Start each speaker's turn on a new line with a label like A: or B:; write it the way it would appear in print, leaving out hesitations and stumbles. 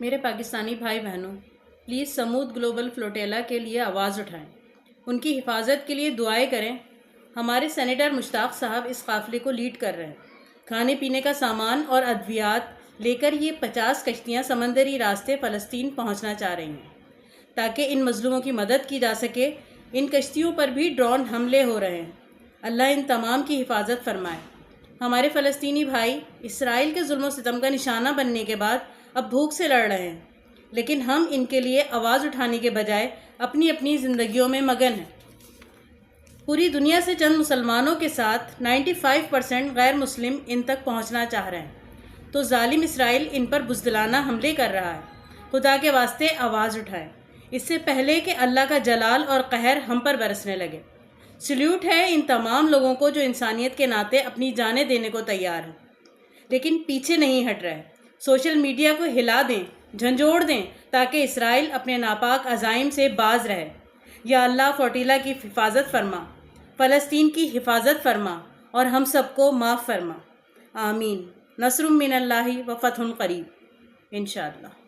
A: میرے پاکستانی بھائی بہنوں، پلیز سمود گلوبل فلوٹیلا کے لیے آواز اٹھائیں، ان کی حفاظت کے لیے دعائیں کریں۔ ہمارے سینیٹر مشتاق صاحب اس قافلے کو لیڈ کر رہے ہیں۔ کھانے پینے کا سامان اور ادویات لے کر یہ 50 کشتیاں سمندری راستے فلسطین پہنچنا چاہ رہی ہیں تاکہ ان مظلوموں کی مدد کی جا سکے۔ ان کشتیوں پر بھی ڈرون حملے ہو رہے ہیں۔ اللہ ان تمام کی حفاظت فرمائے۔ ہمارے فلسطینی بھائی اسرائیل کے ظلم و ستم کا نشانہ بننے کے بعد اب بھوک سے لڑ رہے ہیں، لیکن ہم ان کے لیے آواز اٹھانے کے بجائے اپنی اپنی زندگیوں میں مگن ہیں۔ پوری دنیا سے چند مسلمانوں کے ساتھ 95% غیر مسلم ان تک پہنچنا چاہ رہے ہیں، تو ظالم اسرائیل ان پر بزدلانہ حملے کر رہا ہے۔ خدا کے واسطے آواز اٹھائیں، اس سے پہلے کہ اللہ کا جلال اور قہر ہم پر برسنے لگے۔ سلیوٹ ہے ان تمام لوگوں کو جو انسانیت کے ناطے اپنی جانیں دینے کو تیار ہیں، لیکن پیچھے نہیں ہٹ رہے۔ سوشل میڈیا کو ہلا دیں، جھنجھوڑ دیں تاکہ اسرائیل اپنے ناپاک عزائم سے باز رہے۔ یا اللہ فلوٹیلا کی حفاظت فرما، فلسطین کی حفاظت فرما اور ہم سب کو معاف فرما۔ آمین۔ نصر من اللہ و فتح قریب، انشاءاللہ۔